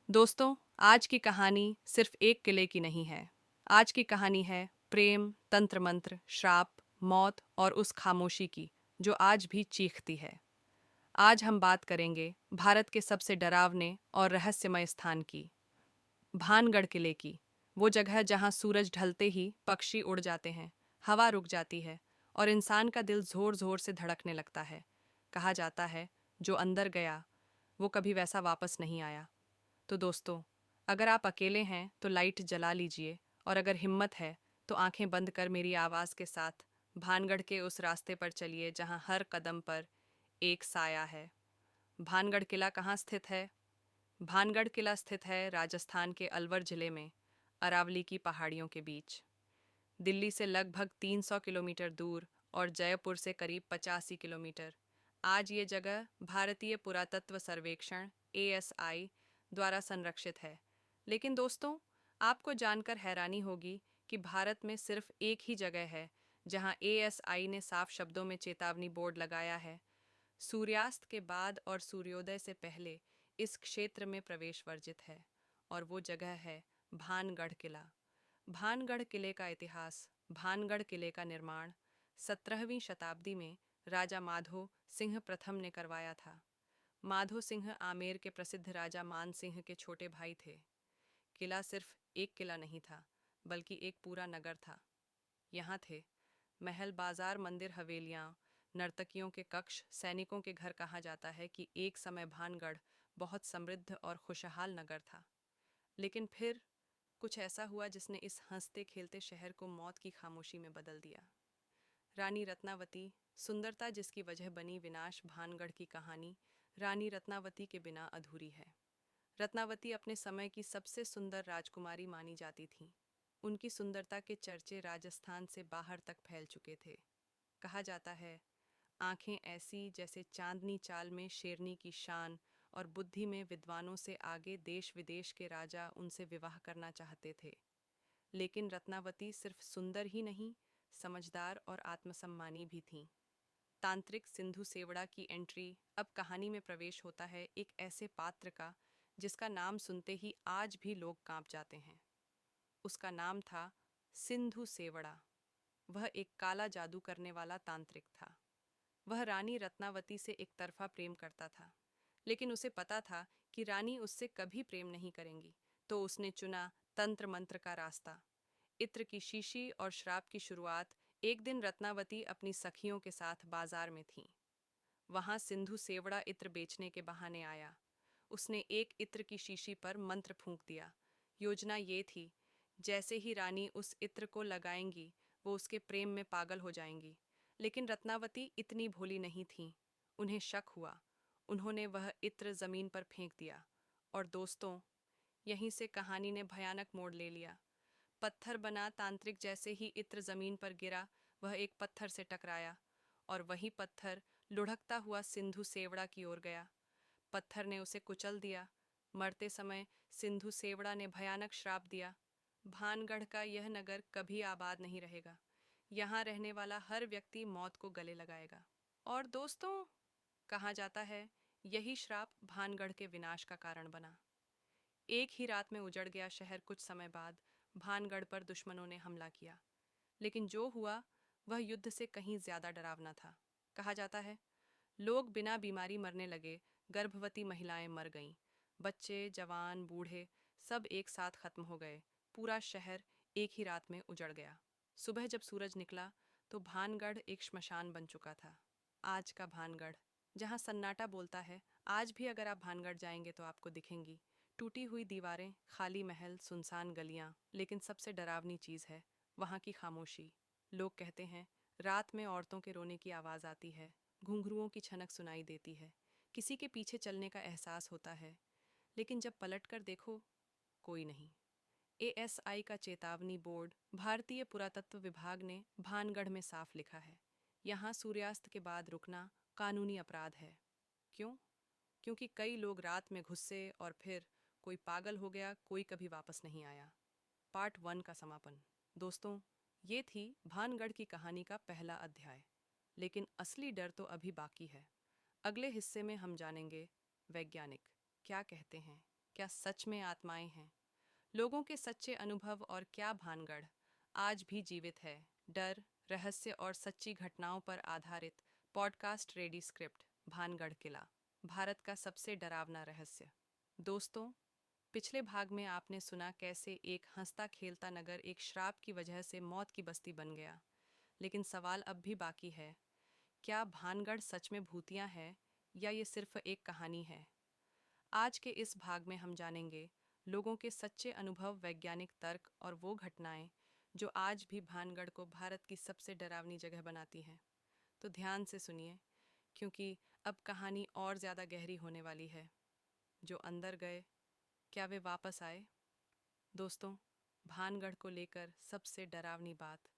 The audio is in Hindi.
दोस्तों, आज की कहानी सिर्फ एक किले की नहीं है। आज की कहानी है प्रेम, तंत्र मंत्र, श्राप, मौत और उस खामोशी की जो आज भी चीखती है। आज हम बात करेंगे भारत के सबसे डरावने और रहस्यमय स्थान की, भानगढ़ किले की। वो जगह जहां सूरज ढलते ही पक्षी उड़ जाते हैं, हवा रुक जाती है और इंसान का दिल जोर जोर से धड़कने लगता है। कहा जाता है, जो अंदर गया वो कभी वैसा वापस नहीं आया। तो दोस्तों, अगर आप अकेले हैं तो लाइट जला लीजिए, और अगर हिम्मत है तो आंखें बंद कर मेरी आवाज़ के साथ भानगढ़ के उस रास्ते पर चलिए जहां हर कदम पर एक साया है। भानगढ़ किला कहाँ स्थित है? भानगढ़ किला स्थित है राजस्थान के अलवर जिले में, अरावली की पहाड़ियों के बीच। दिल्ली से लगभग 300 किलोमीटर दूर और जयपुर से करीब 85 किलोमीटर। आज ये जगह भारतीय पुरातत्व सर्वेक्षण ASI द्वारा संरक्षित है। लेकिन दोस्तों, आपको जानकर हैरानी होगी कि भारत में सिर्फ एक ही जगह है जहां ASI ने साफ शब्दों में चेतावनी बोर्ड लगाया है। सूर्यास्त के बाद और सूर्योदय से पहले इस क्षेत्र में प्रवेश वर्जित है, और वो जगह है भानगढ़ किला। भानगढ़ किले का इतिहास। भानगढ़ किले का निर्माण 17वीं शताब्दी में राजा माधो सिंह प्रथम ने करवाया था। माधो सिंह आमेर के प्रसिद्ध राजा मान सिंह के छोटे भाई थे। किला सिर्फ एक किला नहीं था, बल्कि एक पूरा नगर था। यहाँ थे महल, बाजार, मंदिर, हवेलियाँ, नर्तकियों के कक्ष, सैनिकों के घर। कहा जाता है कि एक समय भानगढ़ बहुत समृद्ध और खुशहाल नगर था। लेकिन फिर कुछ ऐसा हुआ जिसने इस हंसते खेलते शहर को मौत की खामोशी में बदल दिया। रानी रत्नावती, सुंदरता जिसकी वजह बनी विनाश। भानगढ़ की कहानी रानी रत्नावती के बिना अधूरी है। रत्नावती अपने समय की सबसे सुंदर राजकुमारी मानी जाती थीं। उनकी सुंदरता के चर्चे राजस्थान से बाहर तक फैल चुके थे। कहा जाता है, आंखें ऐसी जैसे चांदनी चाल में शेरनी की शान, और बुद्धि में विद्वानों से आगे देश विदेश के राजा उनसे विवाह करना चाहते थे। लेकिन रत्नावती सिर्फ सुंदर ही नहीं, समझदार और आत्मसम्मानी भी थीं। तांत्रिक सिंधु सेवड़ा की एंट्री। अब कहानी में प्रवेश होता है एक ऐसे पात्र का जिसका नाम सुनते ही आज भी लोग कांप जाते हैं। उसका नाम था सिंधु सेवड़ा। वह एक काला जादू करने वाला तांत्रिक था। वह रानी रत्नावती से एक तरफा प्रेम करता था, लेकिन उसे पता था कि रानी उससे कभी प्रेम नहीं करेंगी। तो उसने चुना तंत्र मंत्र का रास्ता। इत्र की शीशी और श्राप की शुरुआत। एक दिन रत्नावती अपनी सखियों के साथ बाजार में थीं। वहां सिंधु सेवड़ा इत्र बेचने के बहाने आया। उसने एक इत्र की शीशी पर मंत्र फूंक दिया। योजना ये थी, जैसे ही रानी उस इत्र को लगाएंगी वो उसके प्रेम में पागल हो जाएंगी। लेकिन रत्नावती इतनी भोली नहीं थी। उन्हें शक हुआ। उन्होंने वह इत्र जमीन पर फेंक दिया। और दोस्तों, यहीं से कहानी ने भयानक मोड़ ले लिया। पत्थर बना तांत्रिक जैसे ही इत्र जमीन पर गिरा, वह एक पत्थर से टकराया, और वही पत्थर लुढ़कता हुआ सिंधु सेवड़ा की ओर गया। पत्थर ने उसे कुचल दिया। मरते समय सिंधु सेवड़ा ने भयानक श्राप दिया, भानगढ़ का यह नगर कभी आबाद नहीं रहेगा। यहाँ रहने वाला हर व्यक्ति मौत को गले लगाएगा। और दोस्तों, कहा जाता है यही श्राप भानगढ़ के विनाश का कारण बना। एक ही रात में उजड़ गया शहर। कुछ समय बाद भानगढ़ पर दुश्मनों ने हमला किया, लेकिन जो हुआ वह युद्ध से कहीं ज्यादा डरावना था। कहा जाता है, लोग बिना बीमारी मरने लगे। गर्भवती महिलाएं मर गईं। बच्चे, जवान, बूढ़े सब एक साथ खत्म हो गए। पूरा शहर एक ही रात में उजड़ गया। सुबह जब सूरज निकला तो भानगढ़ एक श्मशान बन चुका था। आज का भानगढ़, जहाँ सन्नाटा बोलता है, आज भी अगर आप भानगढ़ जाएंगे तो आपको दिखेंगी टूटी हुई दीवारें, खाली महल, सुनसान गलियां। लेकिन सबसे डरावनी चीज़ है वहाँ की खामोशी। लोग कहते हैं रात में औरतों के रोने की आवाज़ आती है, घुंघरुओं की छनक सुनाई देती है, किसी के पीछे चलने का एहसास होता है। लेकिन जब पलट कर देखो, कोई नहीं। ASI का चेतावनी बोर्ड, भारतीय पुरातत्व विभाग ने भानगढ़ में साफ लिखा है, यहाँ सूर्यास्त के बाद रुकना कानूनी अपराध है। क्यों? क्योंकि कई लोग रात में घुसे और फिर कोई पागल हो गया, कोई कभी वापस नहीं आया। पार्ट 1 का समापन। दोस्तों, ये थी भानगढ़ की कहानी का पहला अध्याय। लेकिन असली डर तो अभी बाकी है। अगले हिस्से में हम जानेंगे वैज्ञानिक क्या कहते हैं, क्या सच में आत्माएं हैं? लोगों के सच्चे अनुभव और क्या भानगढ़ आज भी जीवित है। डर, रहस्य और सच्ची घटनाओं पर आधारित पॉडकास्ट रेडी स्क्रिप्ट भानगढ़ किला, भारत का सबसे डरावना रहस्य। दोस्तों, पिछले भाग में आपने सुना कैसे एक हंसता खेलता नगर एक श्राप की वजह से मौत की बस्ती बन गया। लेकिन सवाल अब भी बाकी है, क्या भानगढ़ सच में भूतिया है या ये सिर्फ एक कहानी है? आज के इस भाग में हम जानेंगे लोगों के सच्चे अनुभव, वैज्ञानिक तर्क और वो घटनाएं जो आज भी भानगढ़ को भारत की सबसे डरावनी जगह बनाती हैं। तो ध्यान से सुनिए, क्योंकि अब कहानी और ज़्यादा गहरी होने वाली है। जो अंदर गए, क्या वे वापस आए? दोस्तों, भानगढ़ को लेकर सबसे डरावनी बात